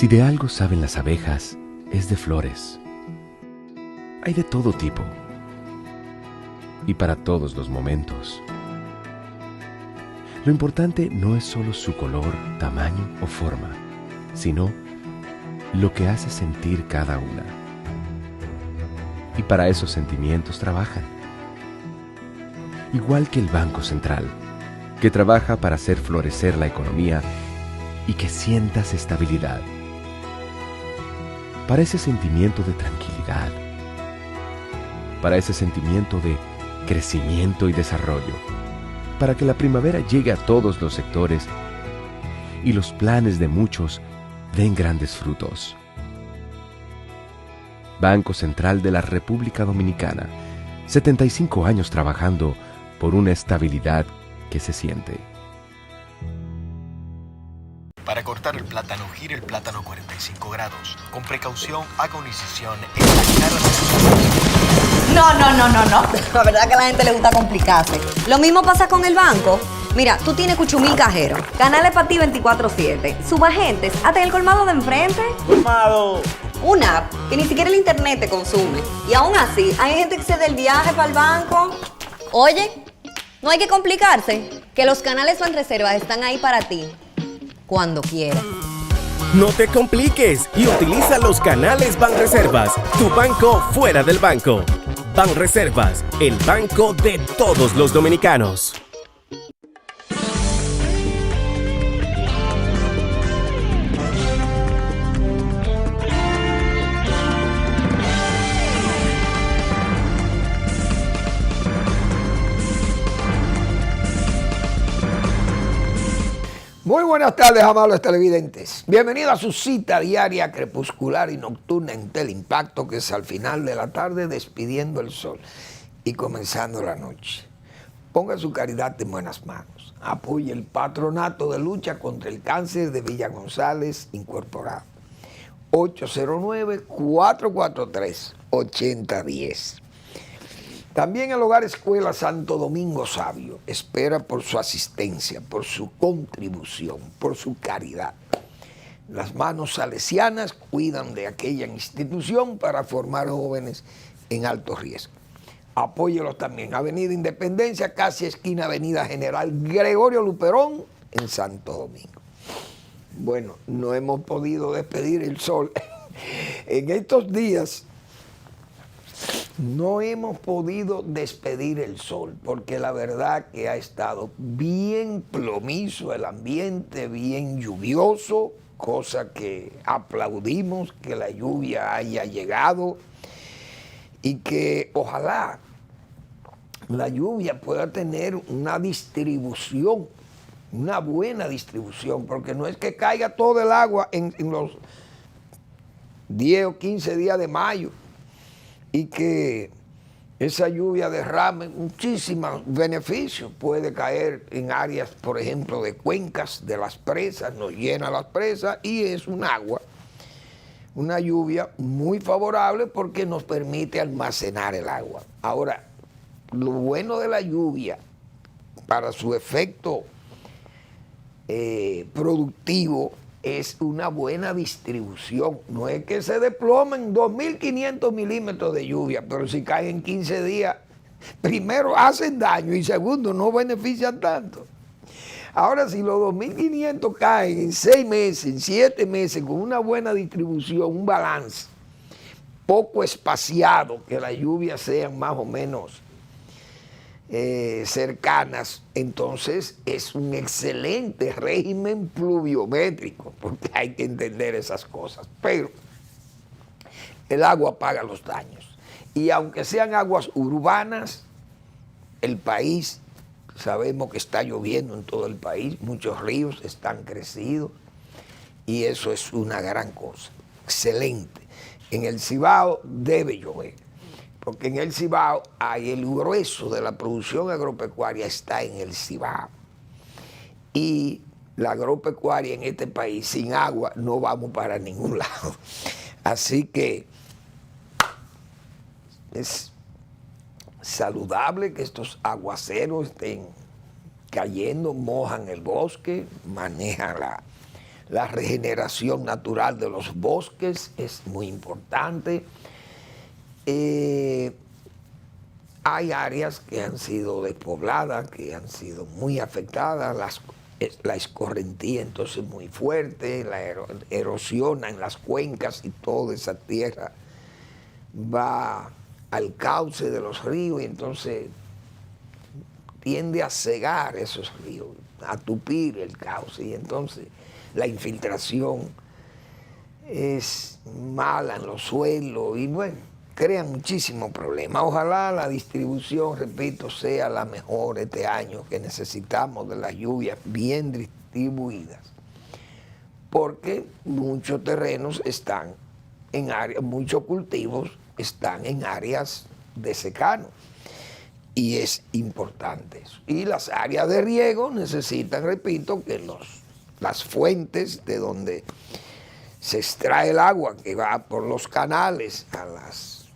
Si de algo saben las abejas, es de flores. Hay de todo tipo y para todos los momentos. Lo importante no es solo su color, tamaño o forma, sino lo que hace sentir cada una. Y para esos sentimientos trabajan. Igual que el Banco Central, que trabaja para hacer florecer la economía y que sientas estabilidad. Para ese sentimiento de tranquilidad. Para ese sentimiento de crecimiento y desarrollo. Para que la primavera llegue a todos los sectores y los planes de muchos den grandes frutos. Banco Central de la República Dominicana, 75 años trabajando por una estabilidad que se siente. Para cortar el plátano, gire el plátano 45 grados. Con precaución, haga una incisión en la cara de su... No. La verdad que a la gente le gusta complicarse. Lo mismo pasa con el banco. Mira, tú tienes cuchumil cajeros, canales para ti 24/7, subagentes, hasta en el colmado de enfrente. ¡Colmado! Una app que ni siquiera el internet te consume. Y aún así, hay gente que se da el viaje para el banco. Oye, no hay que complicarse, que los canales Banreservas están ahí para ti, cuando quieras. No te compliques y utiliza los canales Banreservas, tu banco fuera del banco. Banreservas, el banco de todos los dominicanos. Muy buenas tardes, amables televidentes. Bienvenidos a su cita diaria crepuscular y nocturna en Teleimpacto, que es al final de la tarde despidiendo el sol y comenzando la noche. Ponga su caridad en buenas manos. Apoye el patronato de lucha contra el cáncer de Villa González Incorporado. 809-443-8010. También el Hogar Escuela Santo Domingo Sabio espera por su asistencia, por su contribución, por su caridad. Las manos salesianas cuidan de aquella institución para formar jóvenes en alto riesgo. Apóyelos también. Avenida Independencia, casi esquina Avenida General Gregorio Luperón, en Santo Domingo. Bueno, no hemos podido despedir el sol. En estos días no hemos podido despedir el sol, porque la verdad que ha estado bien plomizo el ambiente, bien lluvioso, cosa que aplaudimos que la lluvia haya llegado y que ojalá la lluvia pueda tener una distribución, una buena distribución, porque no es que caiga todo el agua en los 10 o 15 días de mayo, y que esa lluvia derrame muchísimos beneficios. Puede caer en áreas, por ejemplo, de cuencas de las presas, nos llena las presas y es un agua, una lluvia muy favorable porque nos permite almacenar el agua. Ahora, lo bueno de la lluvia para su efecto productivo es una buena distribución. No es que se desplomen 2.500 milímetros de lluvia, pero si caen en 15 días, primero hacen daño y segundo no benefician tanto. Ahora, si los 2.500 caen en 6 meses, en 7 meses, con una buena distribución, un balance, poco espaciado, que las lluvias sean más o menos cercanas, entonces es un excelente régimen pluviométrico, porque hay que entender esas cosas. Pero el agua paga los daños. Y aunque sean aguas urbanas, el país, sabemos que está lloviendo en todo el país, muchos ríos están crecidos, y eso es una gran cosa, excelente. En el Cibao debe llover, porque en el Cibao hay el grueso de la producción agropecuaria está en el Cibao. Y la agropecuaria en este país, sin agua, no vamos para ningún lado. Así que es saludable que estos aguaceros estén cayendo, mojan el bosque, manejan La regeneración natural de los bosques es muy importante. Hay áreas que han sido despobladas, que han sido muy afectadas, la escorrentía entonces muy fuerte, la erosión en las cuencas y toda esa tierra va al cauce de los ríos y entonces tiende a cegar esos ríos, a tupir el cauce y entonces la infiltración es mala en los suelos y bueno, crea muchísimos problemas. Ojalá la distribución, repito, sea la mejor este año, que necesitamos de las lluvias bien distribuidas, porque muchos terrenos están en áreas, muchos cultivos están en áreas de secano y es importante eso. Y las áreas de riego necesitan, repito, que las fuentes de donde se extrae el agua que va por los canales a las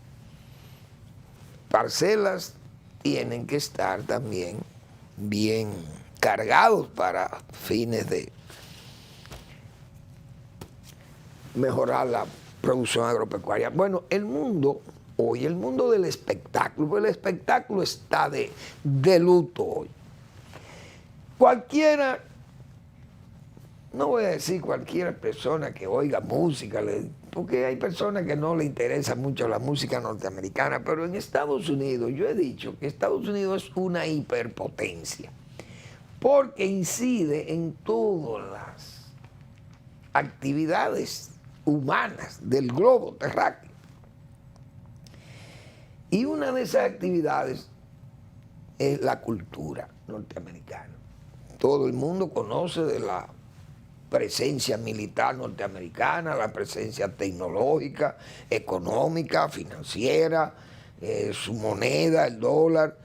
parcelas tienen que estar también bien cargados para fines de mejorar la producción agropecuaria. Bueno, el mundo hoy, el mundo del espectáculo, pues el espectáculo está de luto hoy. Cualquiera, no voy a decir cualquier persona que oiga música, porque hay personas que no le interesa mucho la música norteamericana, pero en Estados Unidos, yo he dicho que Estados Unidos es una hiperpotencia, porque incide en todas las actividades humanas del globo terráqueo. Y una de esas actividades es la cultura norteamericana. Todo el mundo conoce de la presencia militar norteamericana, la presencia tecnológica, económica, financiera, su moneda, el dólar,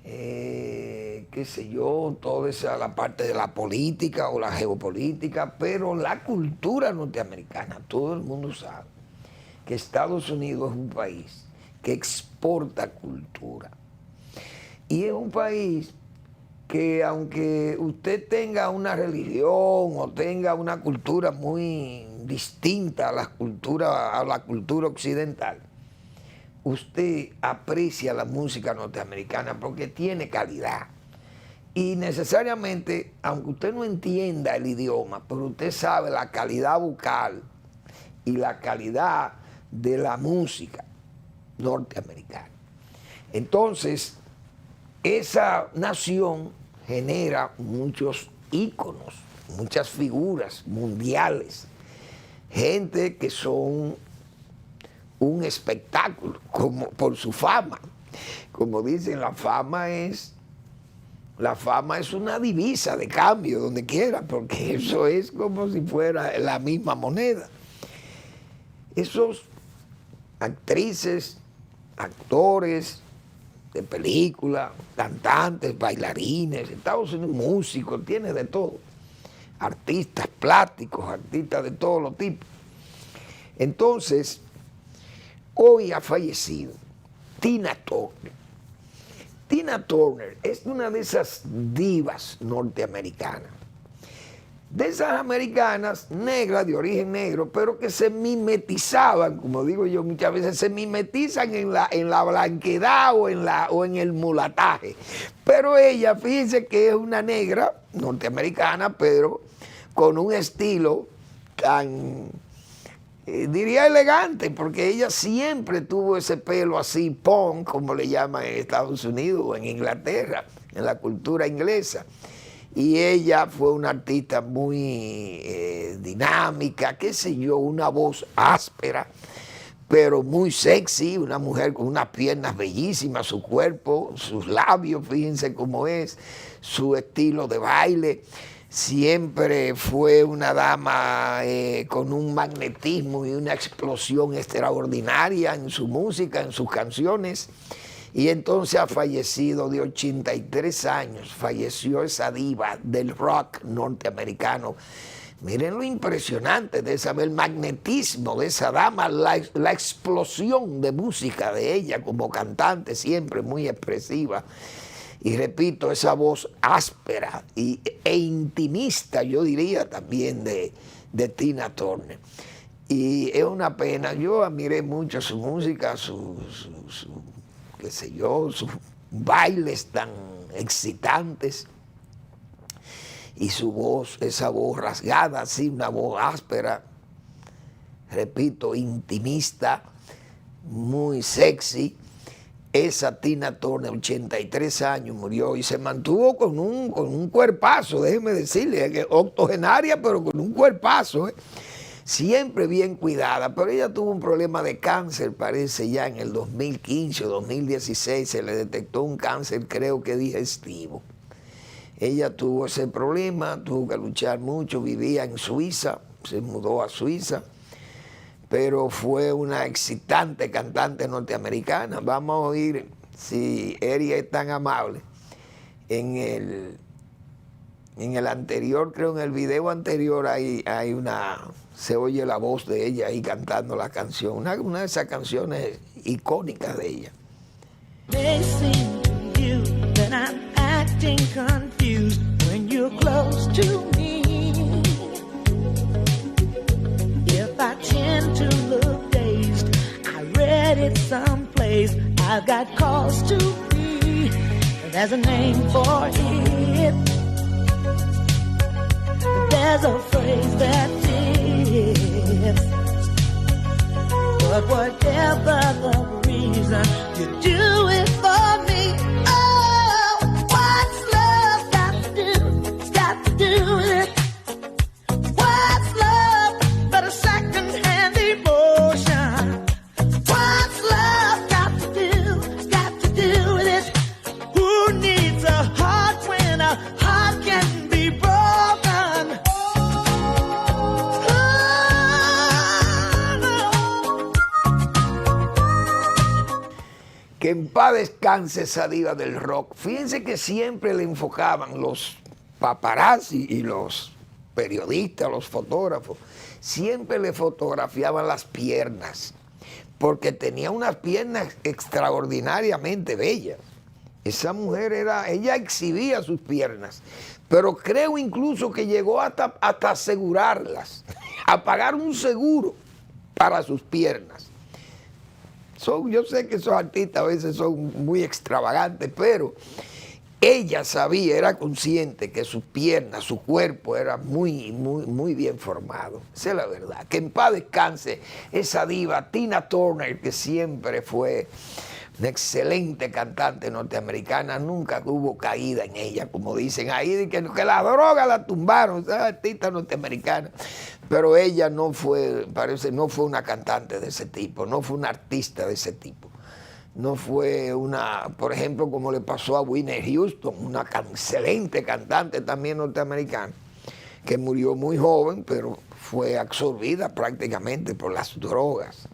qué sé yo, toda esa la parte de la política o la geopolítica, pero la cultura norteamericana, todo el mundo sabe que Estados Unidos es un país que exporta cultura. Y es un país que aunque usted tenga una religión o tenga una cultura muy distinta a la cultura occidental, usted aprecia la música norteamericana porque tiene calidad. Y necesariamente, aunque usted no entienda el idioma, pero usted sabe la calidad vocal y la calidad de la música norteamericana. Entonces, esa nación genera muchos íconos, muchas figuras mundiales, gente que son un espectáculo, como por su fama. Como dicen, la fama es una divisa de cambio donde quiera, porque eso es como si fuera la misma moneda. Esos actrices, actores de película, cantantes, bailarines, Estados Unidos, músicos, tiene de todo. Artistas plásticos, artistas de todos los tipos. Entonces, hoy ha fallecido Tina Turner. Tina Turner es una de esas divas norteamericanas. De esas americanas negras, de origen negro, pero que se mimetizaban, como digo yo muchas veces, se mimetizan en la blanquedad o en el mulataje. Pero ella, fíjense que es una negra norteamericana, pero con un estilo tan, diría elegante, porque ella siempre tuvo ese pelo así, punk, como le llaman en Estados Unidos o en Inglaterra, en la cultura inglesa. Y ella fue una artista muy dinámica, qué sé yo, una voz áspera, pero muy sexy, una mujer con unas piernas bellísimas, su cuerpo, sus labios, fíjense cómo es, su estilo de baile. Siempre fue una dama con un magnetismo y una explosión extraordinaria en su música, en sus canciones. Y entonces ha fallecido de 83 años, falleció esa diva del rock norteamericano. Miren lo impresionante de esa, el magnetismo de esa dama, la explosión de música de ella como cantante, siempre muy expresiva. Y repito, esa voz áspera e intimista, yo diría también, de de Tina Turner. Y es una pena, yo admiré mucho su música, qué sé yo, sus bailes tan excitantes y su voz, esa voz rasgada, así, una voz áspera, repito, intimista, muy sexy. Esa Tina Turner, 83 años, murió y se mantuvo con un cuerpazo, déjeme decirle, que octogenaria, pero con un cuerpazo, siempre bien cuidada, pero ella tuvo un problema de cáncer, parece ya en el 2015 o 2016 se le detectó un cáncer, creo que digestivo. Ella tuvo ese problema, tuvo que luchar mucho, vivía en Suiza, se mudó a Suiza, pero fue una excitante cantante norteamericana. Vamos a oír, si Eri es tan amable, en el anterior, creo en el video anterior hay se oye la voz de ella ahí cantando la canción, una de esas canciones icónicas de ella. They seem to you that I'm acting confused when you're close to me. If I tend to look dazed, I read it someplace, I've got cause to be. There's a name for it. There's a phrase that fits. But whatever the reason, you do it for me. Oh, what's love got to do? It's got to do with it. What's love but a second-hand emotion? What's love got to do? It's got to do with it. Who needs a heart when a heart can be broken? Que en paz descanse esa diva del rock. Fíjense que siempre le enfocaban los paparazzi y los periodistas, los fotógrafos, siempre le fotografiaban las piernas, porque tenía unas piernas extraordinariamente bellas. Esa mujer ella exhibía sus piernas, pero creo incluso que llegó hasta asegurarlas, a pagar un seguro para sus piernas. Yo sé que esos artistas a veces son muy extravagantes, pero ella sabía, era consciente que sus piernas, su cuerpo era muy, muy, muy bien formado. Esa es la verdad. Que en paz descanse esa diva Tina Turner, que siempre fue una excelente cantante norteamericana, nunca hubo caída en ella, como dicen ahí, que la droga la tumbaron, esa artista norteamericana. Pero ella no fue, parece, no fue una cantante de ese tipo, no fue una artista de ese tipo. No fue una, por ejemplo, como le pasó a Whitney Houston, una excelente cantante también norteamericana, que murió muy joven, pero fue absorbida prácticamente por las drogas.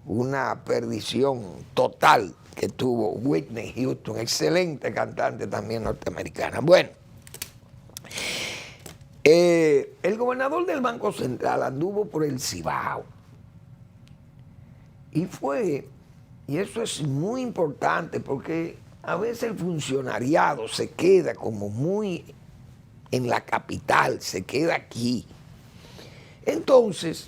Una perdición total que tuvo Whitney Houston, excelente cantante también norteamericana. Bueno, el gobernador del Banco Central anduvo por el Cibao y eso es muy importante porque a veces el funcionariado se queda como muy en la capital, se queda aquí. Entonces,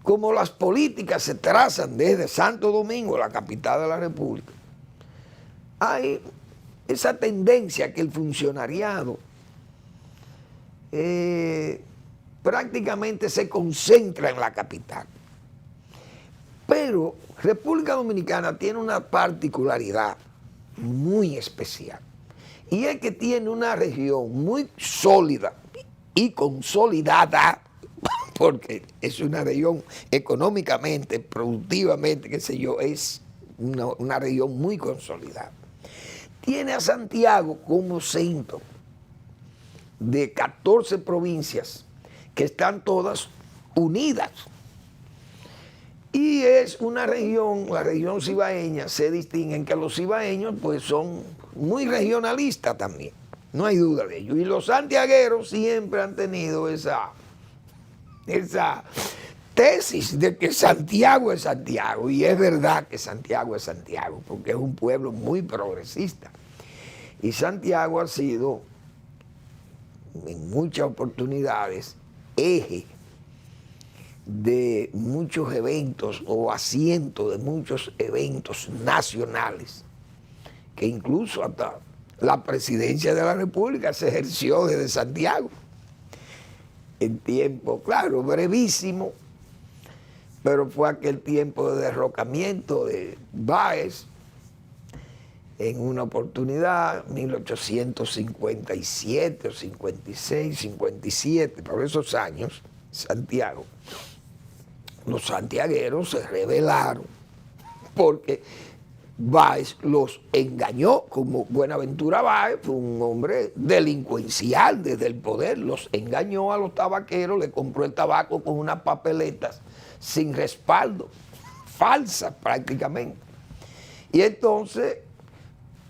como las políticas se trazan desde Santo Domingo, la capital de la República, hay esa tendencia que el funcionariado prácticamente se concentra en la capital. Pero República Dominicana tiene una particularidad muy especial, y es que tiene una región muy sólida y consolidada, porque es una región económicamente, productivamente, qué sé yo, es una región muy consolidada. Tiene a Santiago como centro de 14 provincias que están todas unidas. Y es una región, la región cibaeña, se distingue en que los cibaeños pues son muy regionalistas también, no hay duda de ello. Y los santiagueros siempre han tenido esa tesis de que Santiago es Santiago, y es verdad que Santiago es Santiago, porque es un pueblo muy progresista. Y Santiago ha sido, en muchas oportunidades, eje de muchos eventos o asiento de muchos eventos nacionales, que incluso hasta la presidencia de la República se ejerció desde Santiago, en tiempo, claro, brevísimo, pero fue aquel tiempo de derrocamiento de Báez, en una oportunidad, 1857 o 56, 57, por esos años, Santiago. Los santiagueros se rebelaron porque Báez los engañó, como Buenaventura Báez fue un hombre delincuencial desde el poder, los engañó a los tabaqueros, le compró el tabaco con unas papeletas sin respaldo, falsas prácticamente. Y entonces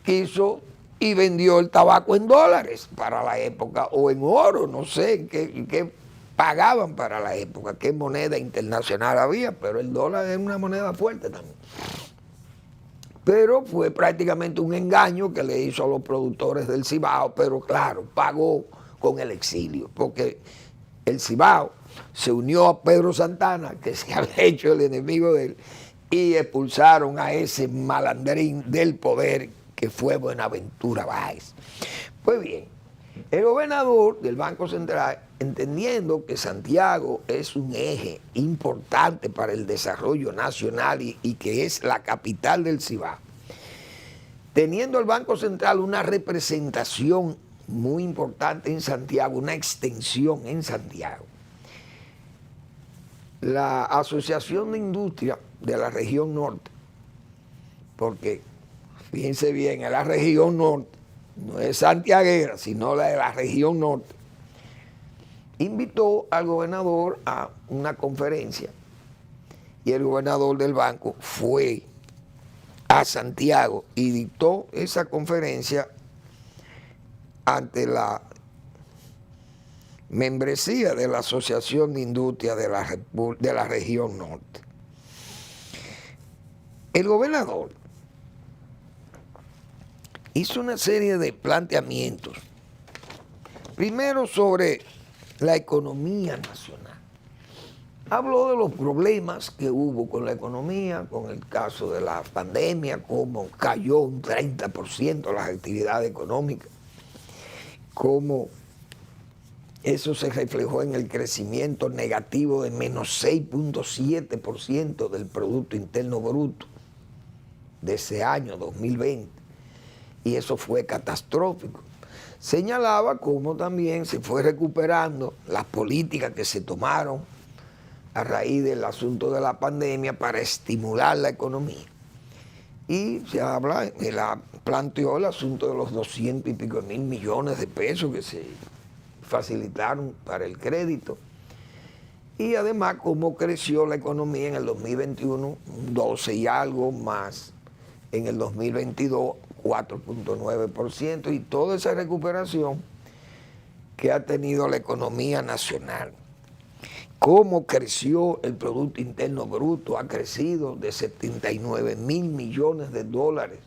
quiso y vendió el tabaco en dólares para la época, o en oro, no sé qué pagaban para la época, qué moneda internacional había, pero el dólar es una moneda fuerte también. Pero fue prácticamente un engaño que le hizo a los productores del Cibao, pero claro, pagó con el exilio, porque el Cibao se unió a Pedro Santana, que se había hecho el enemigo de él, y expulsaron a ese malandrín del poder que fue Buenaventura Báez. Pues bien, el gobernador del Banco Central, entendiendo que Santiago es un eje importante para el desarrollo nacional y que es la capital del Cibao, teniendo el Banco Central una representación muy importante en Santiago, una extensión en Santiago, la Asociación de Industria de la Región Norte, porque fíjense bien, es la Región Norte, no es santiaguera, sino la de la Región Norte, invitó al gobernador a una conferencia y el gobernador del banco fue a Santiago y dictó esa conferencia ante la membresía de la Asociación de Industria de la Región Norte. El gobernador hizo una serie de planteamientos, primero sobre la economía nacional. Habló de los problemas que hubo con la economía, con el caso de la pandemia, cómo cayó un 30% las actividades económicas, cómo eso se reflejó en el crecimiento negativo de menos 6.7% del Producto Interno Bruto de ese año 2020, y eso fue catastrófico. Señalaba cómo también se fue recuperando las políticas que se tomaron a raíz del asunto de la pandemia para estimular la economía. Y se habla, él planteó el asunto de los 200 y pico mil millones de pesos que se facilitaron para el crédito. Y además cómo creció la economía en el 2021, 12 y algo más, en el 2022, 4.9%, y toda esa recuperación que ha tenido la economía nacional. Cómo creció el Producto Interno Bruto, ha crecido de 79 mil millones de dólares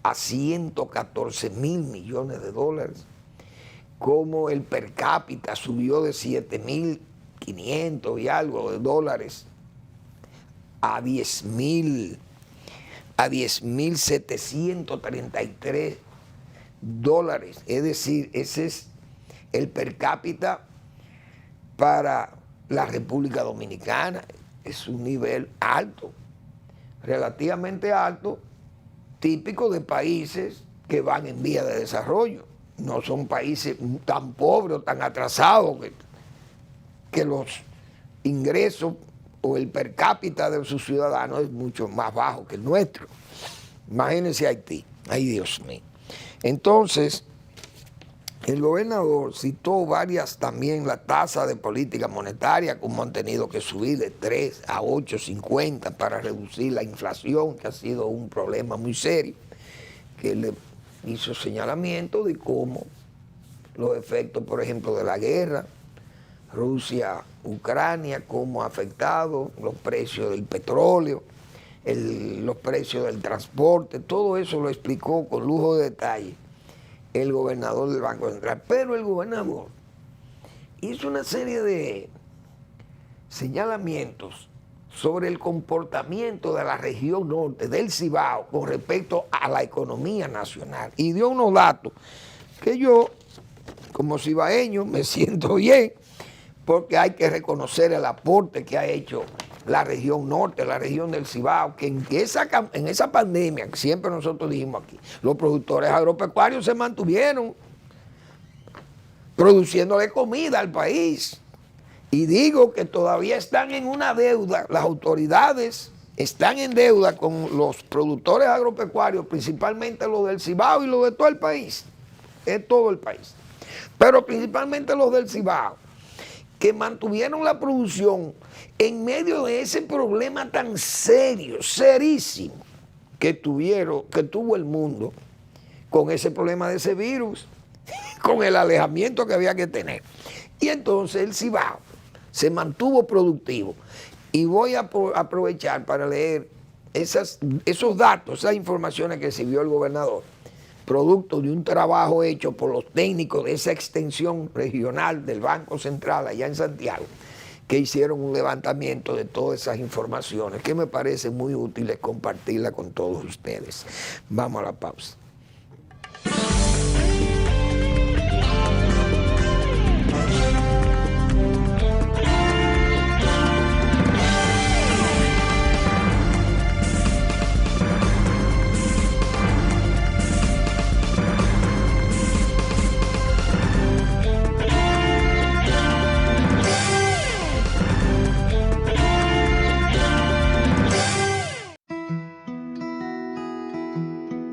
a 114 mil millones de dólares. Cómo el per cápita subió de 7.500 y algo de dólares a 10.733 dólares. Es decir, ese es el per cápita para la República Dominicana. Es un nivel alto, relativamente alto, típico de países que van en vía de desarrollo. No son países tan pobres, tan atrasados, que los ingresos o el per cápita de sus ciudadanos es mucho más bajo que el nuestro. Imagínense Haití, ay Dios mío. Entonces, el gobernador citó varias también, la tasa de política monetaria, como han tenido que subir de 3 a 8.50 para reducir la inflación, que ha sido un problema muy serio, que le hizo señalamiento de cómo los efectos, por ejemplo, de la guerra, Rusia-Ucrania, cómo ha afectado los precios del petróleo, los precios del transporte, todo eso lo explicó con lujo de detalle el gobernador del Banco Central. Pero el gobernador hizo una serie señalamientos sobre el comportamiento de la región norte del Cibao con respecto a la economía nacional. Y dio unos datos que yo, como cibaeño, me siento bien, porque hay que reconocer el aporte que ha hecho la región norte, la región del Cibao, que en esa pandemia, que siempre nosotros dijimos aquí, los productores agropecuarios se mantuvieron produciéndole comida al país. Y digo que todavía están en una deuda, las autoridades están en deuda con los productores agropecuarios, principalmente los del Cibao y los de todo el país, de todo el país. Pero principalmente los del Cibao, que mantuvieron la producción en medio de ese problema tan serio, serísimo, que tuvo el mundo con ese problema de ese virus, con el alejamiento que había que tener. Y entonces el Cibao se mantuvo productivo. Y voy a aprovechar para leer esos datos, esas informaciones que recibió el gobernador, producto de un trabajo hecho por los técnicos de esa extensión regional del Banco Central allá en Santiago, que hicieron un levantamiento de todas esas informaciones que me parece muy útiles compartirla con todos ustedes. Vamos a la pausa.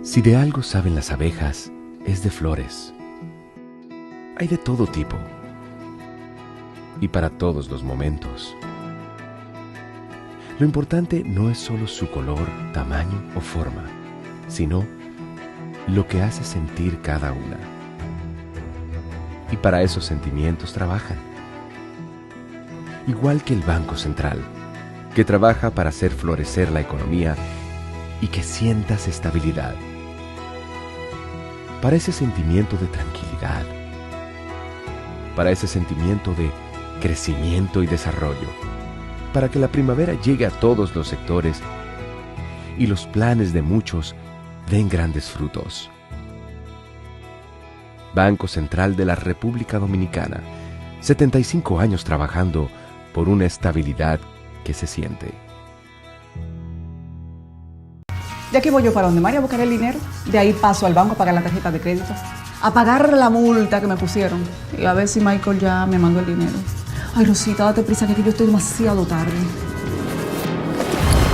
Si de algo saben las abejas, es de flores. Hay de todo tipo y para todos los momentos. Lo importante no es solo su color, tamaño o forma, sino lo que hace sentir cada una. Y para esos sentimientos trabajan. Igual que el Banco Central, que trabaja para hacer florecer la economía y que sientas estabilidad. Para ese sentimiento de tranquilidad, para ese sentimiento de crecimiento y desarrollo, para que la primavera llegue a todos los sectores y los planes de muchos den grandes frutos. Banco Central de la República Dominicana, 75 años trabajando por una estabilidad que se siente. Ya que voy yo para donde María a buscar el dinero, de ahí paso al banco a pagar la tarjeta de crédito, a pagar la multa que me pusieron y a ver si Michael ya me mandó el dinero. Ay, Rosita, date prisa que aquí yo estoy demasiado tarde.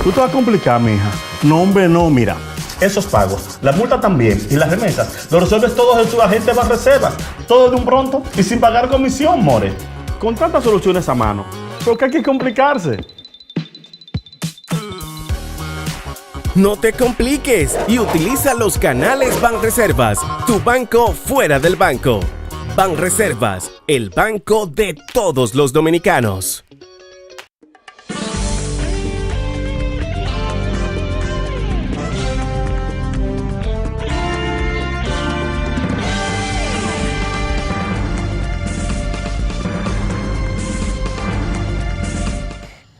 Tú te vas a complicar, mija. No, hombre, no, mira. Esos pagos, la multa también y las remesas, lo resuelves todos en tu agente Banreservas. Todo de un pronto y sin pagar comisión, more. Con tantas soluciones a mano, ¿por qué hay que complicarse? No te compliques y utiliza los canales Banreservas, tu banco fuera del banco. Banreservas, el banco de todos los dominicanos.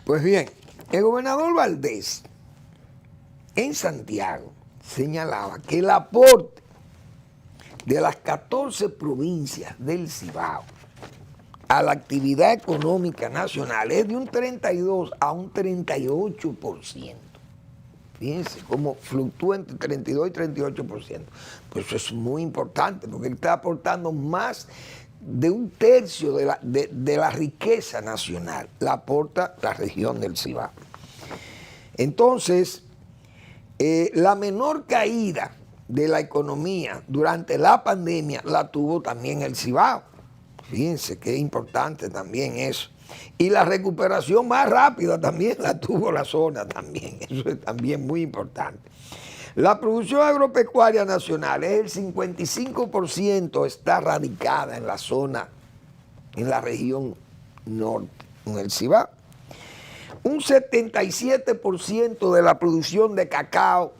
Pues bien, el gobernador Valdés en Santiago señalaba que el aporte de las 14 provincias del Cibao a la actividad económica nacional es de un 32 a un 38%. Fíjense cómo fluctúa entre 32 y 38%. Pues eso es muy importante porque él está aportando más de un tercio de la riqueza nacional. La aporta la región del Cibao. Entonces, la menor caída de la economía durante la pandemia la tuvo también el Cibao. Fíjense qué importante también eso. Y la recuperación más rápida también la tuvo la zona también. Eso es también muy importante. La producción agropecuaria nacional es el 55% está radicada en la zona, en la región norte, en el Cibao. Un 77% de la producción de cacao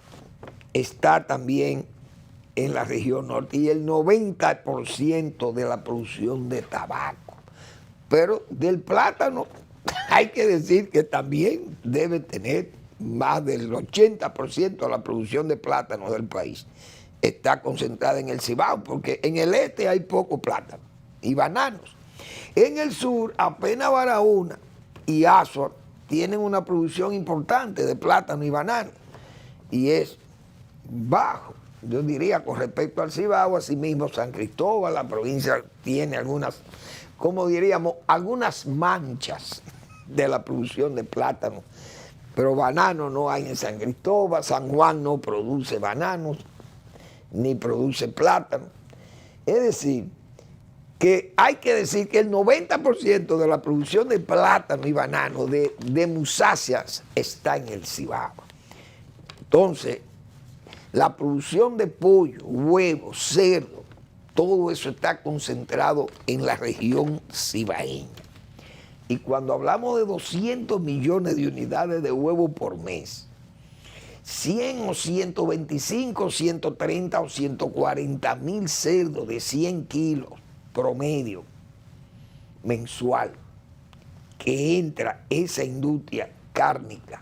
está también en la región norte y el 90% de la producción de tabaco. Pero del plátano hay que decir que también debe tener más del 80% de la producción de plátano del país. Está concentrada en el Cibao, porque en el este hay poco plátano y bananos. En el sur, apenas Barahona y Azua tienen una producción importante de plátano y banano, y es bajo, yo diría, con respecto al Cibao. Asimismo, San Cristóbal, la provincia, tiene algunas, como diríamos, algunas manchas de la producción de plátano, pero banano no hay en San Cristóbal. San Juan no produce bananos, ni produce plátano. Es decir, que hay que decir que el 90% de la producción de plátano y banano de musáceas está en el Cibao. Entonces, la producción de pollo, huevos, cerdo, todo eso está concentrado en la región cibaeña. Y cuando hablamos de 200 millones de unidades de huevo por mes, 100 o 125, 130 o 140 mil cerdos de 100 kilos promedio mensual, que entra esa industria cárnica,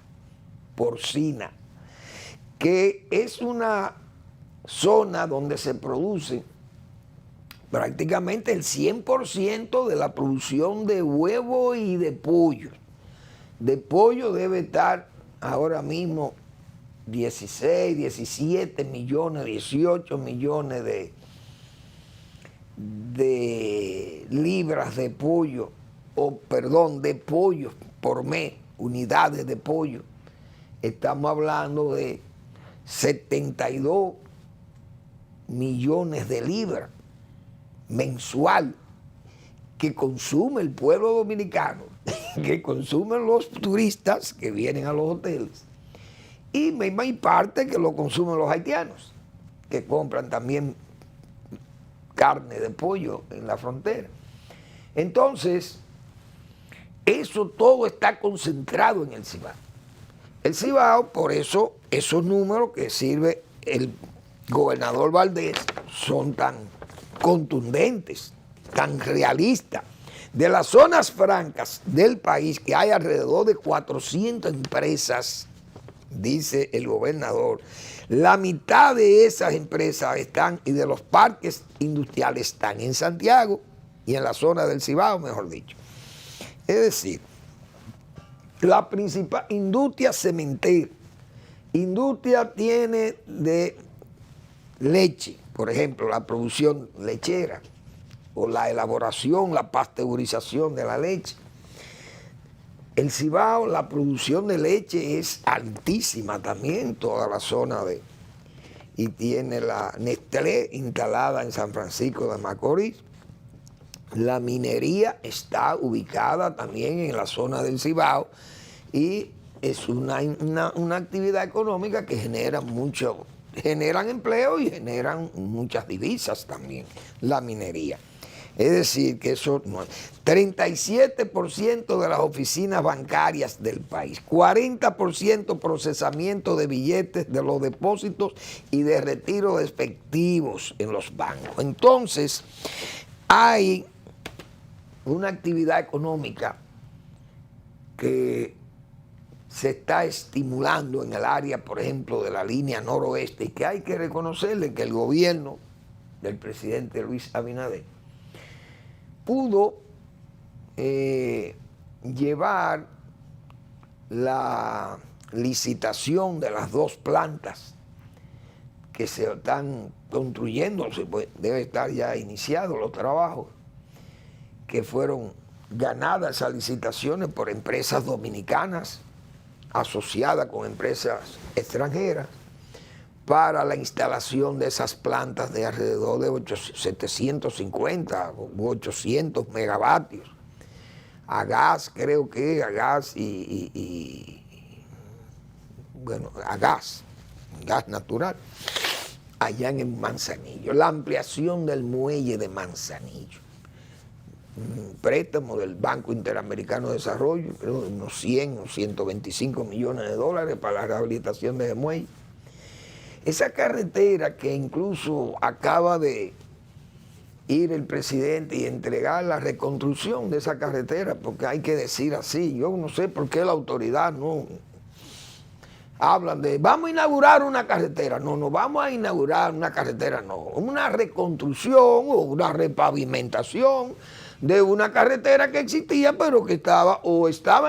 porcina, que es una zona donde se produce prácticamente el 100% de la producción de huevo y de pollo. De pollo debe estar ahora mismo 16, 17 millones, 18 millones de libras de pollo, de pollo por mes, unidades de pollo. Estamos hablando de 72 millones de libras mensual que consume el pueblo dominicano, que consumen los turistas que vienen a los hoteles, y misma parte que lo consumen los haitianos, que compran también carne de pollo en la frontera. Entonces, eso todo está concentrado en el Cibao. El Cibao, por eso, esos números que sirve el gobernador Valdés son tan contundentes, tan realistas. De las zonas francas del país, que hay alrededor de 400 empresas, dice el gobernador, la mitad de esas empresas están, y de los parques industriales están en Santiago y en la zona del Cibao, mejor dicho. Es decir, la principal industria cementera, industria tiene de leche, por ejemplo, la producción lechera, o la elaboración, la pasteurización de la leche. El Cibao, la producción de leche es altísima también, toda la zona y tiene la Nestlé instalada en San Francisco de Macorís. La minería está ubicada también en la zona del Cibao y es una actividad económica que generan empleo y generan muchas divisas también, la minería. Es decir, que eso no es. 37% de las oficinas bancarias del país, 40% procesamiento de billetes de los depósitos y de retiro de efectivos en los bancos. Entonces, hay una actividad económica que se está estimulando en el área, por ejemplo, de la línea noroeste, y que hay que reconocerle que el gobierno del presidente Luis Abinader pudo llevar la licitación de las dos plantas que se están construyendo, debe estar ya iniciados los trabajos, que fueron ganadas esas licitaciones por empresas dominicanas asociadas con empresas extranjeras para la instalación de esas plantas de alrededor de 750 u 800 megavatios a gas, creo que a gas a gas natural, allá en el Manzanillo. La ampliación del muelle de Manzanillo, un préstamo del Banco Interamericano de Desarrollo, creo de unos 100 o 125 millones de dólares para la rehabilitación de ese muelle. Esa carretera que incluso acaba de ir el presidente y entregar la reconstrucción de esa carretera, porque hay que decir así. Yo no sé por qué la autoridad no hablan de vamos a inaugurar una carretera. No vamos a inaugurar una carretera, no. Una reconstrucción o una repavimentación de una carretera que existía, pero que estaba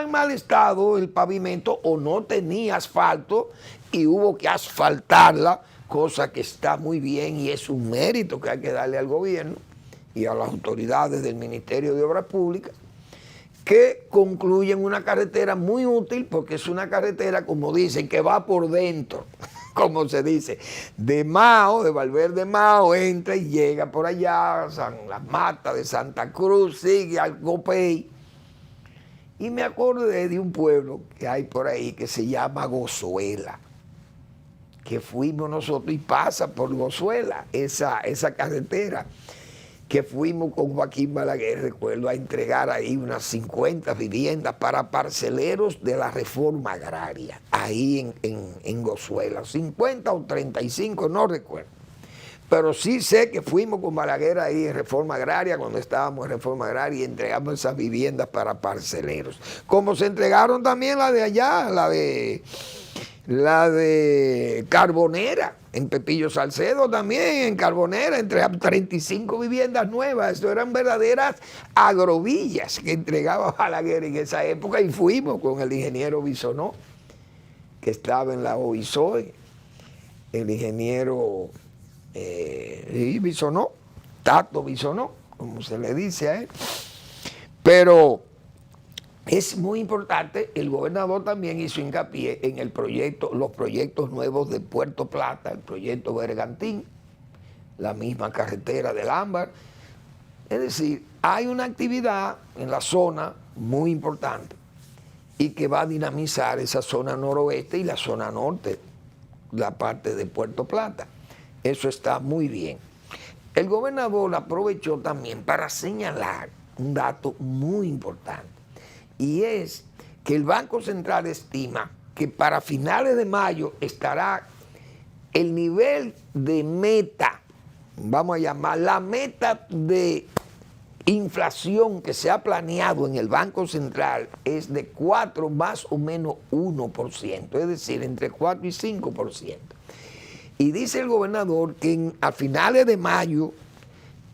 en mal estado el pavimento o no tenía asfalto y hubo que asfaltarla, cosa que está muy bien y es un mérito que hay que darle al gobierno y a las autoridades del Ministerio de Obras Públicas, que concluyen una carretera muy útil, porque es una carretera, como dicen, que va por dentro, como se dice, de Mao, de Valverde Mao, entra y llega por allá, las Matas de Santa Cruz, sigue al Copey. Y me acordé de un pueblo que hay por ahí que se llama Gozuela, que fuimos nosotros y pasa por Gozuela, esa carretera, que fuimos con Joaquín Balaguer, recuerdo, a entregar ahí unas 50 viviendas para parceleros de la reforma agraria, ahí en Gozuela, 50 o 35, no recuerdo. Pero sí sé que fuimos con Balaguer ahí en reforma agraria, cuando estábamos en reforma agraria, y entregamos esas viviendas para parceleros. Como se entregaron también la de allá, la de Carbonera, en Pepillo Salcedo también, en Carbonera, entre 35 viviendas nuevas. Esto eran verdaderas agrovillas que entregaba Balaguer en esa época, y fuimos con el ingeniero Bisonó, que estaba en la OISOE, el ingeniero Bisonó, Tato Bisonó, como se le dice a él. Pero es muy importante, el gobernador también hizo hincapié en los proyectos nuevos de Puerto Plata, el proyecto Bergantín, la misma carretera del Ámbar. Es decir, hay una actividad en la zona muy importante y que va a dinamizar esa zona noroeste y la zona norte, la parte de Puerto Plata. Eso está muy bien. El gobernador aprovechó también para señalar un dato muy importante, y es que el Banco Central estima que para finales de mayo estará el nivel de meta, vamos a llamar la meta de inflación que se ha planeado en el Banco Central, es de 4 más o menos 1%, es decir, entre 4 y 5%. Y dice el gobernador que a finales de mayo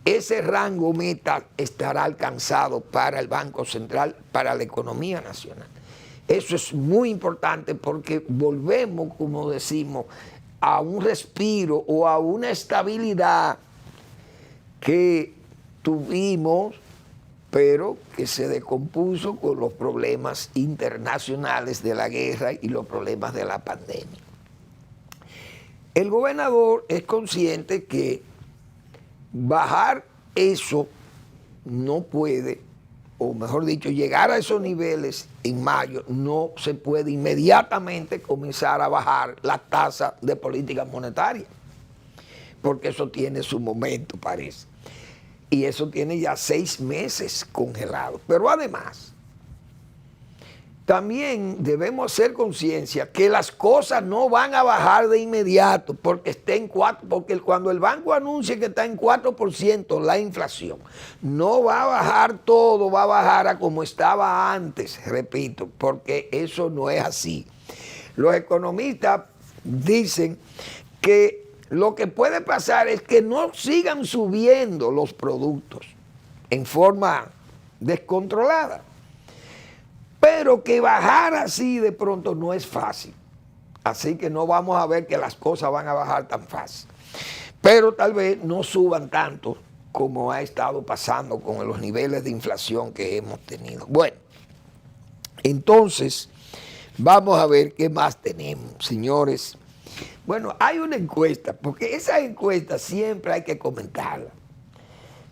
ese rango meta estará alcanzado para el Banco Central, para la economía nacional. Eso es muy importante porque volvemos, como decimos, a un respiro o a una estabilidad que tuvimos, pero que se descompuso con los problemas internacionales de la guerra y los problemas de la pandemia. El gobernador es consciente que bajar eso no puede, o mejor dicho, llegar a esos niveles en mayo, no se puede inmediatamente comenzar a bajar la tasa de política monetaria, porque eso tiene su momento, parece. Y eso tiene ya 6 meses congelado. Pero además, también debemos hacer conciencia que las cosas no van a bajar de inmediato porque porque cuando el banco anuncia que está en 4% la inflación, no va a bajar todo, va a bajar a como estaba antes, repito, porque eso no es así. Los economistas dicen que lo que puede pasar es que no sigan subiendo los productos en forma descontrolada, pero que bajar así de pronto no es fácil. Así que no vamos a ver que las cosas van a bajar tan fácil. Pero tal vez no suban tanto como ha estado pasando con los niveles de inflación que hemos tenido. Bueno, entonces vamos a ver qué más tenemos, señores. Bueno, hay una encuesta, porque esa encuesta siempre hay que comentarla.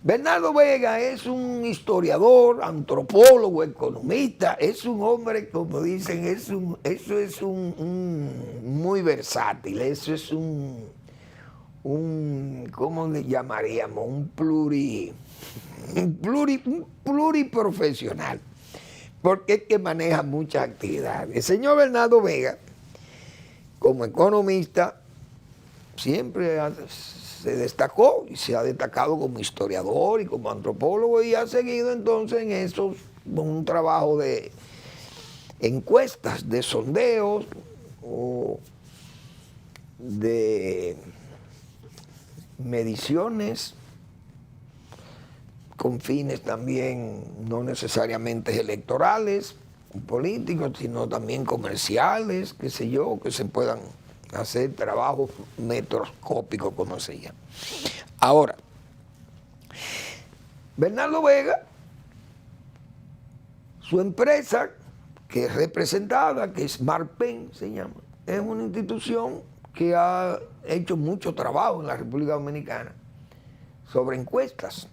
Bernardo Vega es un historiador, antropólogo, economista, es un hombre, como dicen, eso es un muy versátil, eso es un ¿cómo le llamaríamos? Un pluriprofesional, porque es que maneja muchas actividades. El señor Bernardo Vega, como economista, siempre se destacó y se ha destacado como historiador y como antropólogo y ha seguido entonces en esos, un trabajo de encuestas, de sondeos o de mediciones con fines también no necesariamente electorales, políticos, sino también comerciales, qué sé yo, que se puedan hacer trabajos metroscópicos, como se llama. Ahora, Bernardo Vega, su empresa, que es representada, que es Marpen, se llama, es una institución que ha hecho mucho trabajo en la República Dominicana sobre encuestas.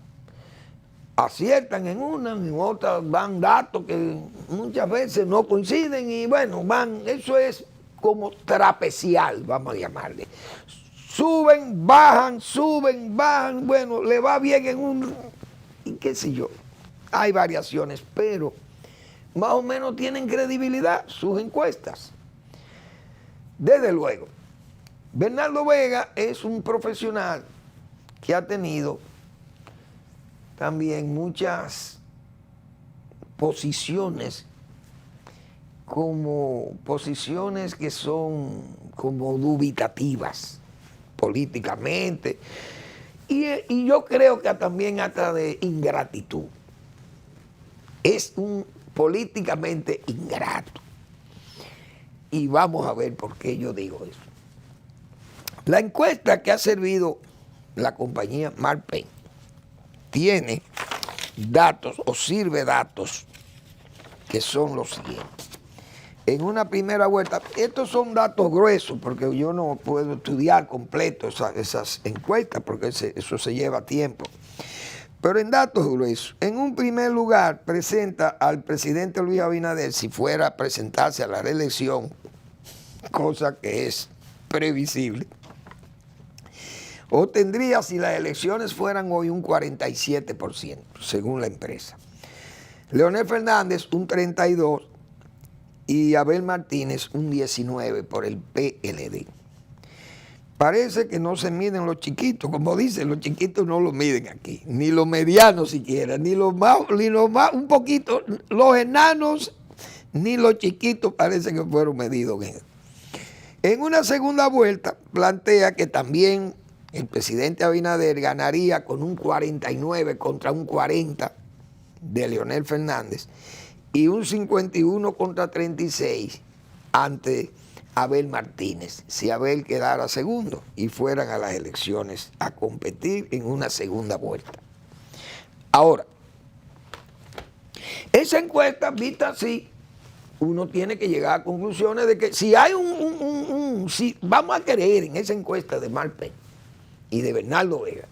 Aciertan en una, en otra dan datos que muchas veces no coinciden y bueno, eso es como trapecial, vamos a llamarle. Suben, bajan, bueno, le va bien en un, y qué sé yo, hay variaciones, pero más o menos tienen credibilidad sus encuestas. Desde luego, Bernardo Vega es un profesional que ha tenido también muchas posiciones, como posiciones que son como dubitativas políticamente y yo creo que también hasta de ingratitud. Es un políticamente ingrato. Y vamos a ver por qué yo digo eso. La encuesta que ha servido la compañía Marpen tiene datos o sirve datos que son los siguientes. En una primera vuelta, estos son datos gruesos porque yo no puedo estudiar completo esas encuestas porque eso se lleva tiempo. Pero en datos gruesos, en un primer lugar presenta al presidente Luis Abinader, si fuera a presentarse a la reelección, cosa que es previsible, obtendría, si las elecciones fueran hoy, un 47%, según la empresa. Leonel Fernández, un 32%, y Abel Martínez, un 19% por el PLD. Parece que no se miden los chiquitos, como dicen, los chiquitos no los miden aquí, ni los medianos siquiera, ni los más, un poquito, los enanos, ni los chiquitos parece que fueron medidos bien. En una segunda vuelta plantea que también el presidente Abinader ganaría con un 49 contra un 40 de Leonel Fernández y un 51 contra 36 ante Abel Martínez, si Abel quedara segundo y fueran a las elecciones a competir en una segunda vuelta. Ahora, esa encuesta vista así, uno tiene que llegar a conclusiones de que si hay si vamos a creer en esa encuesta de Marpen y de Bernardo Vega,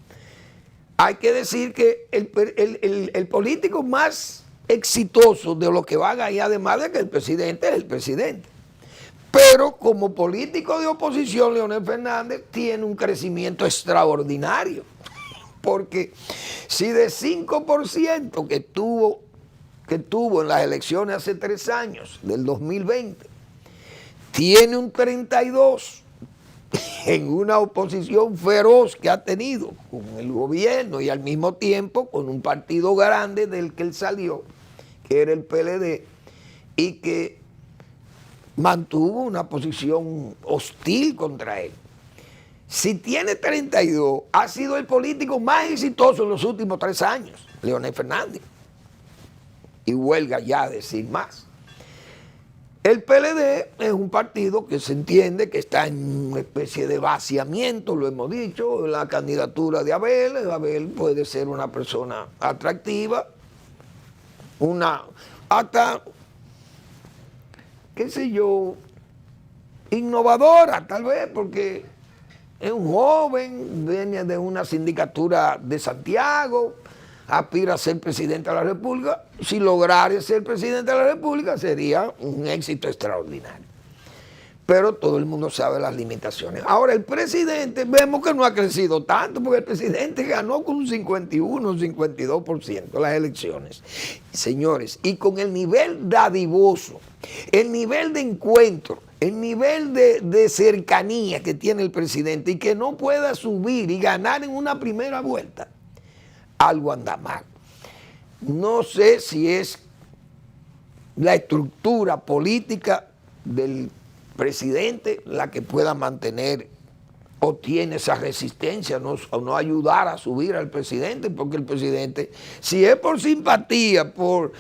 hay que decir que el político más exitoso de los que van ahí, además de que el presidente es el presidente. Pero como político de oposición, Leonel Fernández tiene un crecimiento extraordinario. Porque si de 5% que tuvo en las elecciones hace 3 años, del 2020, tiene un 32% en una oposición feroz que ha tenido con el gobierno y al mismo tiempo con un partido grande del que él salió, que era el PLD, y que mantuvo una posición hostil contra él. Si tiene 32, ha sido el político más exitoso en los últimos 3 años, Leonel Fernández. Y huelga ya decir más. El PLD es un partido que se entiende que está en una especie de vaciamiento, lo hemos dicho, la candidatura de Abel. Abel puede ser una persona atractiva, hasta, qué sé yo, innovadora tal vez, porque es un joven, viene de una sindicatura de Santiago, aspira a ser presidente de la República. Si lograra ser presidente de la República sería un éxito extraordinario. Pero todo el mundo sabe las limitaciones. Ahora el presidente, vemos que no ha crecido tanto, porque el presidente ganó con un 51, un 52% las elecciones. Señores, y con el nivel dadivoso, el nivel de encuentro el nivel de cercanía que tiene el presidente y que no pueda subir y ganar en una primera vuelta, algo anda mal. No sé si es la estructura política del presidente la que pueda mantener o tiene esa resistencia, no ayudar a subir al presidente, porque el presidente, si es por simpatía, por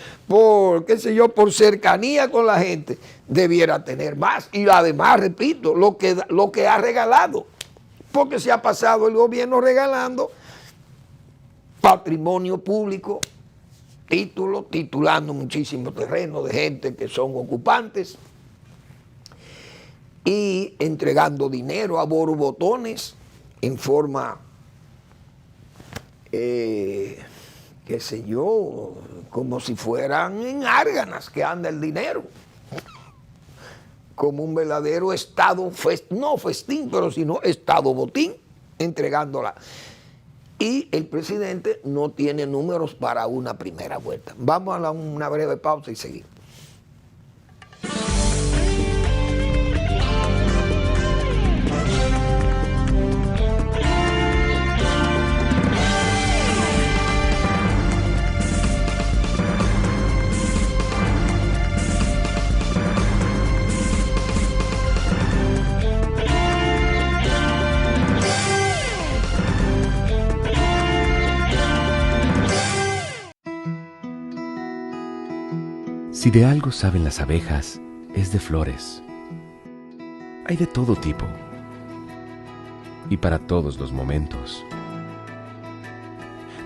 qué sé yo, por cercanía con la gente, debiera tener más. Y además, repito, lo que ha regalado, porque se ha pasado el gobierno regalando patrimonio público, titulando muchísimos terrenos de gente que son ocupantes, y entregando dinero a borbotones en forma, qué sé yo, como si fueran en árganas que anda el dinero, como un verdadero estado, no festín, pero sino estado botín, entregándola. Y el presidente no tiene números para una primera vuelta. Vamos a una breve pausa y seguimos. Si de algo saben las abejas, es de flores. Hay de todo tipo y para todos los momentos.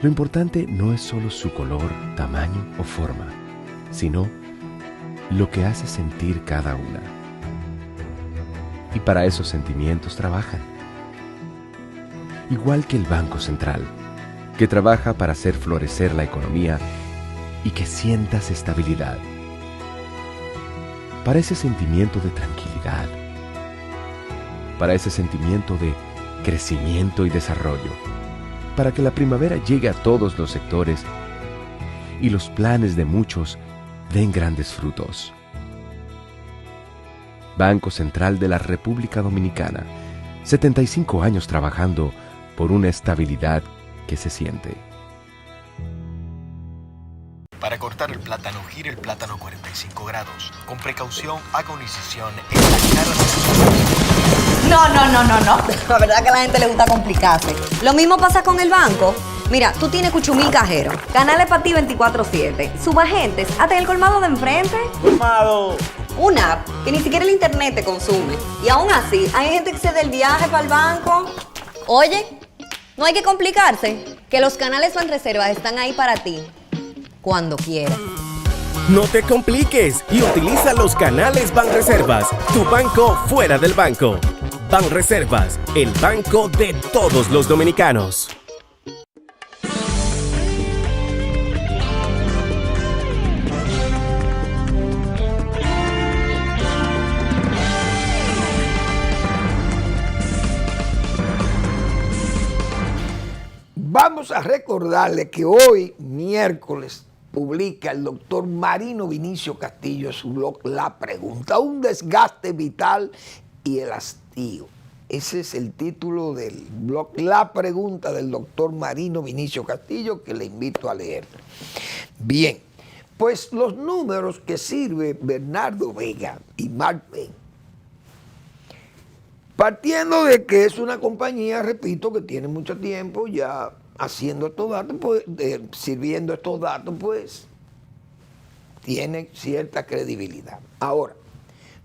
Lo importante no es solo su color, tamaño o forma, sino lo que hace sentir cada una. Y para esos sentimientos trabajan. Igual que el Banco Central, que trabaja para hacer florecer la economía y que sientas estabilidad. Para ese sentimiento de tranquilidad, para ese sentimiento de crecimiento y desarrollo, para que la primavera llegue a todos los sectores y los planes de muchos den grandes frutos. Banco Central de la República Dominicana, 75 años trabajando por una estabilidad que se siente. Para cortar el plátano, gire el plátano 45 grados. Con precaución, haga una incisión en la cara de... No. La verdad que a la gente le gusta complicarse. Lo mismo pasa con el banco. Mira, tú tienes Cuchumil Cajero, canales para ti 24/7, subagentes, hasta en el colmado de enfrente. ¡Colmado! Una app que ni siquiera el internet te consume. Y aún así, hay gente que se da el viaje para el banco. Oye, no hay que complicarse, que los canales Banreservas están ahí para ti, cuando quieras. No te compliques y utiliza los canales Banreservas, tu banco fuera del banco. Banreservas, el banco de todos los dominicanos. Vamos a recordarle que hoy, miércoles, publica el doctor Marino Vinicio Castillo en su blog La Pregunta, un desgaste vital y el hastío. Ese es el título del blog La Pregunta del doctor Marino Vinicio Castillo, que le invito a leer. Bien, pues los números que sirve Bernardo Vega y Mark Penn, partiendo de que es una compañía, repito, que tiene mucho tiempo ya haciendo estos datos, pues, sirviendo estos datos, pues tiene cierta credibilidad. Ahora,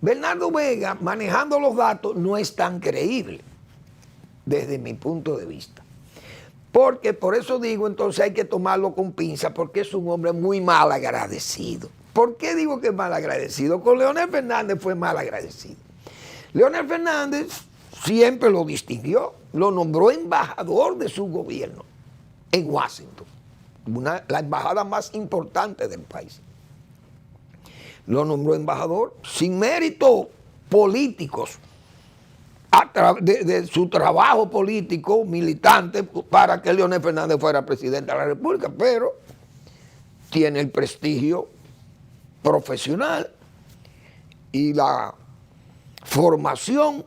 Bernardo Vega, manejando los datos, no es tan creíble desde mi punto de vista. Porque, por eso digo, entonces hay que tomarlo con pinza, porque es un hombre muy mal agradecido. ¿Por qué digo que es mal agradecido? Con Leonel Fernández fue mal agradecido. Leonel Fernández siempre lo distinguió, lo nombró embajador de su gobierno en Washington, la embajada más importante del país. Lo nombró embajador sin méritos políticos, a través de su trabajo político militante para que Leonel Fernández fuera presidente de la República, pero tiene el prestigio profesional y la formación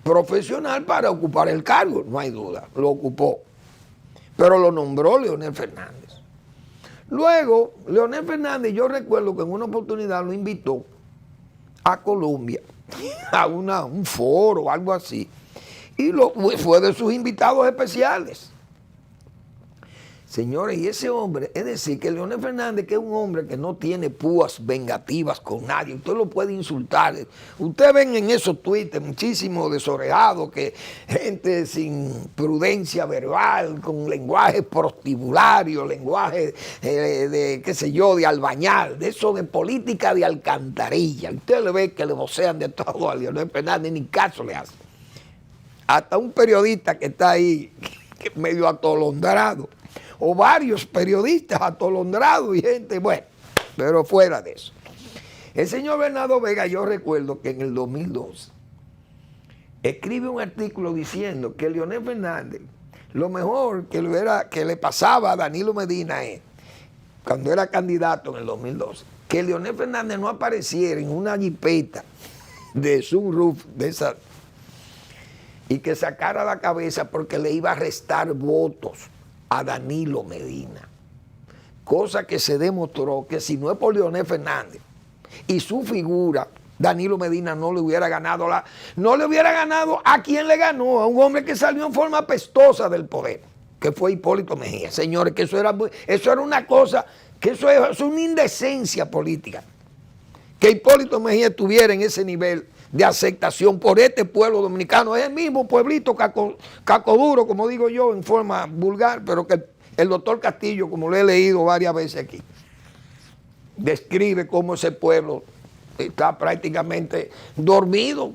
profesional para ocupar el cargo, no hay duda, lo ocupó. Pero lo nombró Leonel Fernández. Luego, Leonel Fernández, yo recuerdo que en una oportunidad lo invitó a Colombia, a un foro, algo así, y fue de sus invitados especiales. Señores, y ese hombre, es decir, que Leonel Fernández, que es un hombre que no tiene púas vengativas con nadie, usted lo puede insultar. Ustedes ven en esos tweets muchísimos desorejados, que gente sin prudencia verbal, con lenguaje prostibulario, lenguaje de qué sé yo, de albañal, de eso de política de alcantarilla. Usted le ve que le vocean de todo a Leonel Fernández, ni caso le hace. Hasta un periodista que está ahí, que medio atolondrado, o varios periodistas atolondrados y gente, bueno, pero fuera de eso. El señor Bernardo Vega, yo recuerdo que en el 2012 escribe un artículo diciendo que Leonel Fernández, lo mejor que le pasaba a Danilo Medina es, cuando era candidato en el 2012, que Leonel Fernández no apareciera en una jipeta de sunroof, de esa, y que sacara la cabeza porque le iba a restar votos a Danilo Medina, cosa que se demostró que si no es por Leonel Fernández y su figura, Danilo Medina no le hubiera ganado a quien le ganó, a un hombre que salió en forma pestosa del poder, que fue Hipólito Mejía. Señores, que eso era una cosa, que eso es una indecencia política, que Hipólito Mejía estuviera en ese nivel de aceptación por este pueblo dominicano. Es el mismo pueblito cacoduro, como digo yo en forma vulgar, pero que el doctor Castillo, como lo he leído varias veces aquí, describe cómo ese pueblo está prácticamente dormido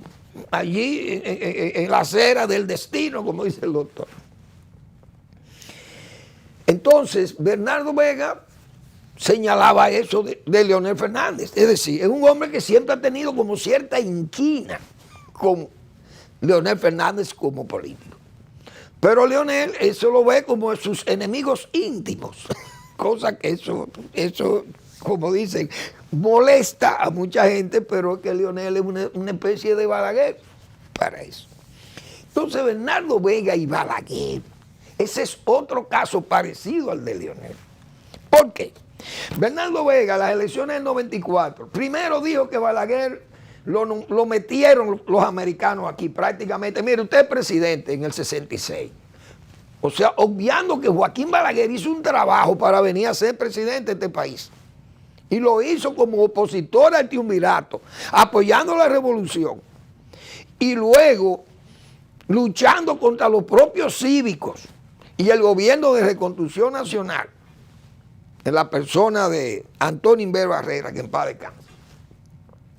allí en la acera del destino, como dice el doctor. Entonces, Bernardo Vega señalaba eso de Leonel Fernández. Es decir, es un hombre que siempre ha tenido como cierta inquina con Leonel Fernández como político. Pero Leonel eso lo ve como sus enemigos íntimos, cosa que eso, como dicen, molesta a mucha gente, pero es que Leonel es una especie de Balaguer para eso. Entonces, Bernardo Vega y Balaguer, ese es otro caso parecido al de Leonel. ¿Por qué? Bernardo Vega, las elecciones del 94, primero dijo que Balaguer lo metieron los americanos aquí prácticamente. Mire, usted es presidente en el 66. O sea, obviando que Joaquín Balaguer hizo un trabajo para venir a ser presidente de este país. Y lo hizo como opositor al triunvirato, apoyando la revolución. Y luego luchando contra los propios cívicos y el gobierno de reconstrucción nacional, en la persona de Antonio Inver Barrera, que en paz descanse,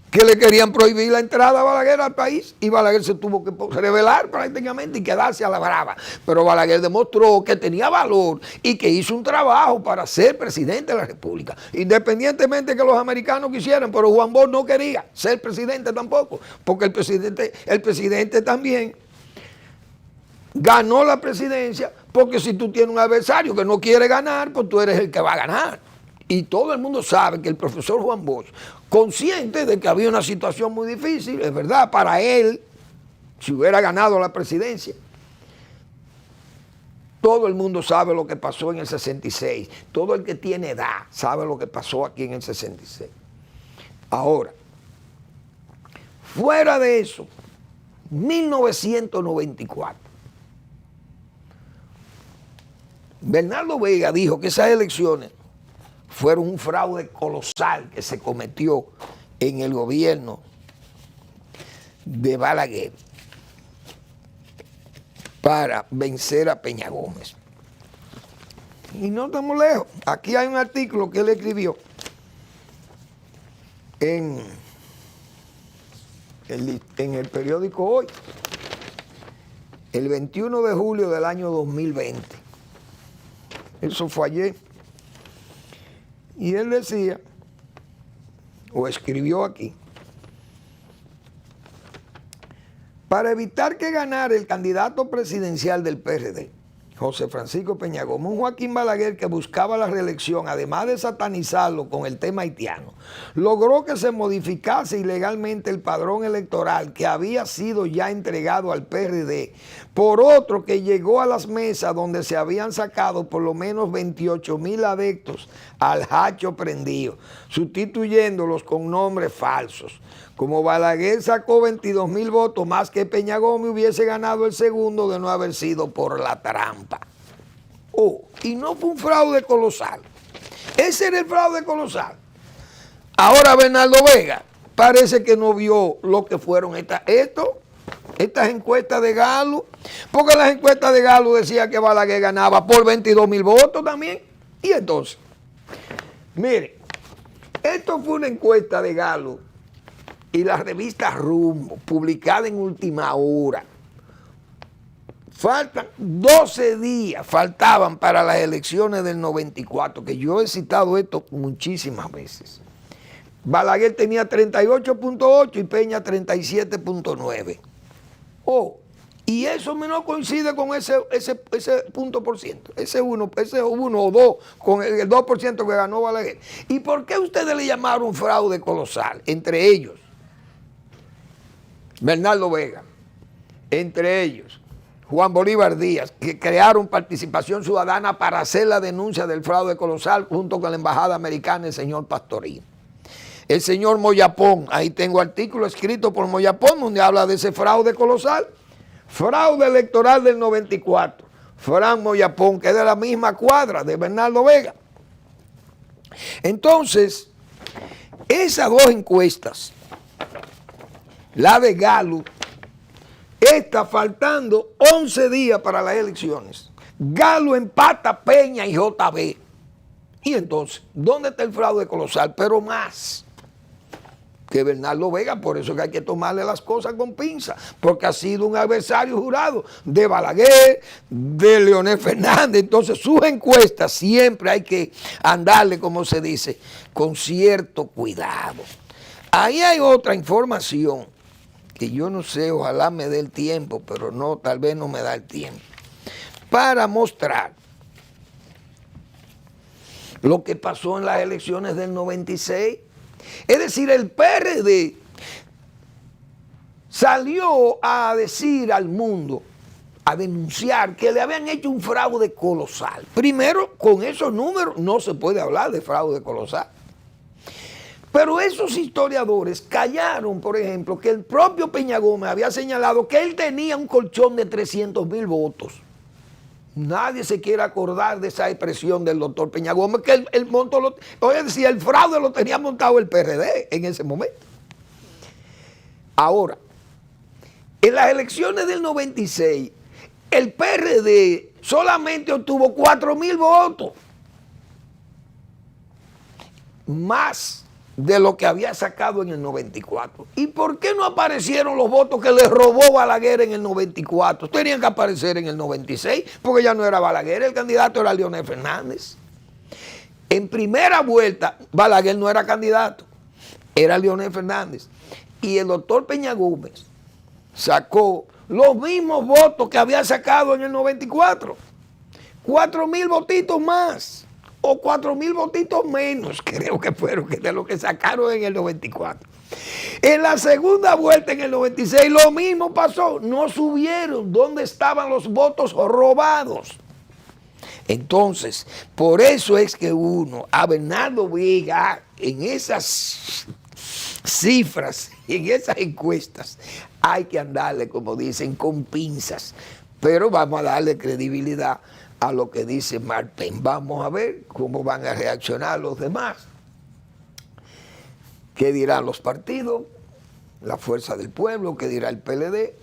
que le querían prohibir la entrada a Balaguer al país, y Balaguer se tuvo que rebelar prácticamente y quedarse a la brava. Pero Balaguer demostró que tenía valor y que hizo un trabajo para ser presidente de la República, independientemente de que los americanos quisieran. Pero Juan Bosch no quería ser presidente tampoco, porque el presidente también ganó la presidencia, porque si tú tienes un adversario que no quiere ganar, pues tú eres el que va a ganar. Y todo el mundo sabe que el profesor Juan Bosch, consciente de que había una situación muy difícil, es verdad, para él, si hubiera ganado la presidencia, todo el mundo sabe lo que pasó en el 66. Todo el que tiene edad sabe lo que pasó aquí en el 66. Ahora, fuera de eso, 1994, Bernardo Vega dijo que esas elecciones fueron un fraude colosal que se cometió en el gobierno de Balaguer para vencer a Peña Gómez. Y no estamos lejos. Aquí hay un artículo que él escribió en el periódico Hoy, el 21 de julio del año 2020. Eso fue ayer. Y él decía, o escribió aquí, para evitar que ganara el candidato presidencial del PRD, José Francisco Peña Gómez, un Joaquín Balaguer que buscaba la reelección, además de satanizarlo con el tema haitiano, logró que se modificase ilegalmente el padrón electoral que había sido ya entregado al PRD por otro que llegó a las mesas donde se habían sacado por lo menos 28,000 adeptos al hacho prendido, sustituyéndolos con nombres falsos. Como Balaguer sacó 22,000 votos más que Peña Gómez, hubiese ganado el segundo de no haber sido por la trampa. Oh, y no fue un fraude colosal. Ese era el fraude colosal. Ahora Bernardo Vega parece que no vio lo que fueron estas encuestas de Galo, porque las encuestas de Galo decían que Balaguer ganaba por 22,000 votos también. Y entonces, mire, esto fue una encuesta de Galo y la revista Rumbo, publicada en última hora. Faltan 12 días, faltaban para las elecciones del 94, que yo he citado esto muchísimas veces. Balaguer tenía 38.8 y Peña 37.9. Oh, y eso no coincide con ese punto por ciento, ese 1 o 2, con el 2% que ganó Balaguer. ¿Y por qué ustedes le llamaron fraude colosal? Entre ellos, Bernardo Vega, entre ellos, Juan Bolívar Díaz, que crearon Participación Ciudadana para hacer la denuncia del fraude colosal junto con la Embajada Americana, el señor Pastorín. El señor Moyapón, ahí tengo artículo escrito por Moyapón donde habla de ese fraude colosal. Fraude electoral del 94. Fran Moyapón, que es de la misma cuadra de Bernardo Vega. Entonces, esas dos encuestas, la de Galo, está faltando 11 días para las elecciones. Galo empata Peña y JB. Y entonces, ¿dónde está el fraude colosal? Pero más que Bernardo Vega, por eso que hay que tomarle las cosas con pinza, porque ha sido un adversario jurado de Balaguer, de Leonel Fernández. Entonces sus encuestas siempre hay que andarle, como se dice, con cierto cuidado. Ahí hay otra información que yo no sé, ojalá me dé el tiempo, pero no, tal vez no me da el tiempo, para mostrar lo que pasó en las elecciones del 96. Es decir, el PRD salió a decir al mundo, a denunciar que le habían hecho un fraude colosal. Primero, con esos números no se puede hablar de fraude colosal. Pero esos historiadores callaron, por ejemplo, que el propio Peña Gómez había señalado que él tenía un colchón de 300,000 votos. Nadie se quiere acordar de esa expresión del doctor Peña Gómez, que el monto, es decir, el fraude lo tenía montado el PRD en ese momento. Ahora, en las elecciones del 96, el PRD solamente obtuvo 4,000 votos, más de lo que había sacado en el 94. ¿Y por qué no aparecieron los votos que le robó Balaguer en el 94? Tenían que aparecer en el 96, porque ya no era Balaguer, el candidato era Leonel Fernández. En primera vuelta, Balaguer no era candidato, era Leonel Fernández. Y el doctor Peña Gómez sacó los mismos votos que había sacado en el 94. 4,000 votitos más. O 4,000 votitos menos, creo que fueron, que de lo que sacaron en el 94. En la segunda vuelta, en el 96, lo mismo pasó. No subieron. ¿Dónde estaban los votos robados? Entonces, por eso es que uno, a Bernardo Vega, en esas cifras, en esas encuestas, hay que andarle, como dicen, con pinzas. Pero vamos a darle credibilidad a lo que dice Martín. Vamos a ver cómo van a reaccionar los demás. ¿Qué dirán los partidos? La Fuerza del Pueblo, ¿qué dirá el PLD?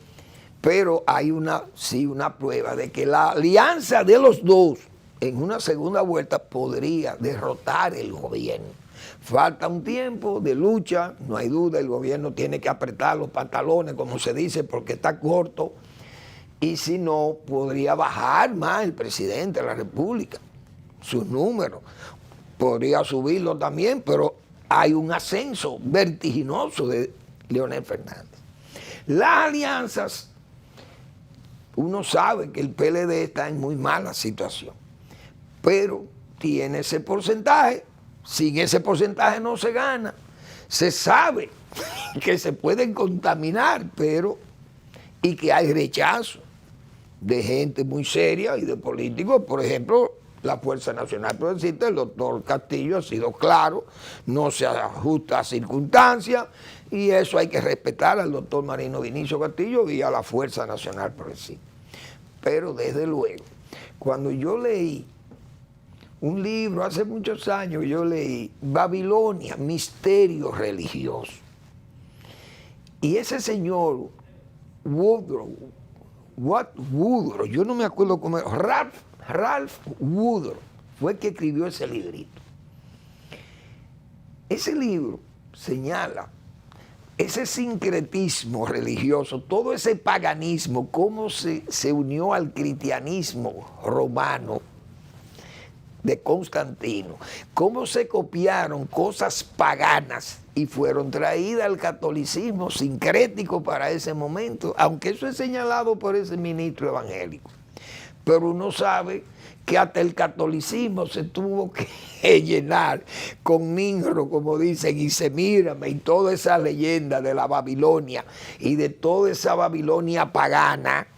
Pero hay una prueba de que la alianza de los dos en una segunda vuelta podría derrotar el gobierno. Falta un tiempo de lucha, no hay duda, el gobierno tiene que apretar los pantalones, como se dice, porque está corto. Y si no, podría bajar más el presidente de la República, sus números. Podría subirlo también, pero hay un ascenso vertiginoso de Leonel Fernández. Las alianzas Uno sabe que el PLD está en muy mala situación, pero tiene ese porcentaje. Sin ese porcentaje no se gana. Se sabe que se pueden contaminar, pero y que hay rechazo de gente muy seria y de políticos. Por ejemplo, la Fuerza Nacional Progresista, el doctor Castillo ha sido claro, no se ajusta a circunstancias, y eso hay que respetar al doctor Marino Vinicio Castillo y a la Fuerza Nacional Progresista. Pero desde luego, cuando yo leí un libro, hace muchos años yo leí Babilonia, Misterio Religioso, y ese señor Woodrow, yo no me acuerdo cómo era, Ralph Woodrow, fue el que escribió ese librito. Ese libro señala ese sincretismo religioso, todo ese paganismo, cómo se unió al cristianismo romano de Constantino, cómo se copiaron cosas paganas y fueron traídas al catolicismo sincrético para ese momento, aunque eso es señalado por ese ministro evangélico. Pero uno sabe que hasta el catolicismo se tuvo que llenar con Nimrod, como dicen, y Semírame, y toda esa leyenda de la Babilonia y de toda esa Babilonia pagana,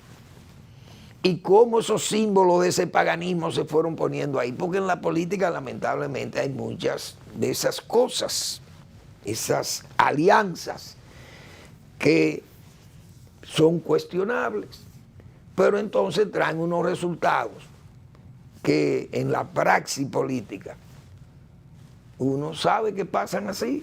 y cómo esos símbolos de ese paganismo se fueron poniendo ahí, porque en la política lamentablemente hay muchas de esas cosas, esas alianzas que son cuestionables, pero entonces traen unos resultados que en la praxis política uno sabe que pasan así,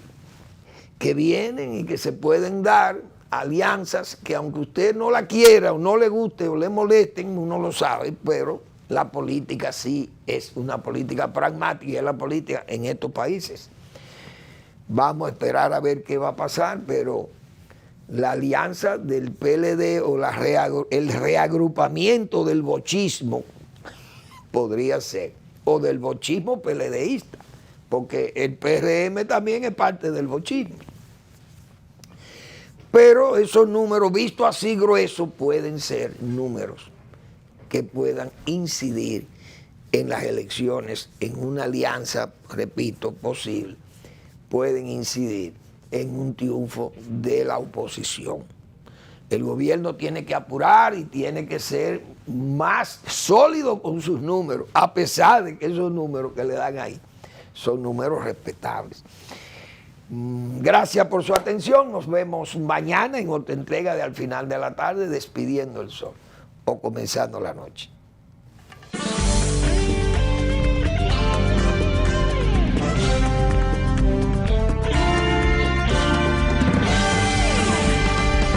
que vienen y que se pueden dar alianzas que aunque usted no la quiera o no le guste o le molesten, uno lo sabe, pero la política sí es una política pragmática y es la política en estos países. Vamos a esperar a ver qué va a pasar, pero la alianza del PLD o el reagrupamiento del bochismo podría ser, o del bochismo PLDista, porque el PRM también es parte del bochismo. Pero esos números, vistos así gruesos, pueden ser números que puedan incidir en las elecciones, en una alianza, repito, posible, pueden incidir en un triunfo de la oposición. El gobierno tiene que apurar y tiene que ser más sólido con sus números, a pesar de que esos números que le dan ahí son números respetables. Gracias por su atención. Nos vemos mañana en otra entrega de Al Final de la Tarde, despidiendo el sol o comenzando la noche.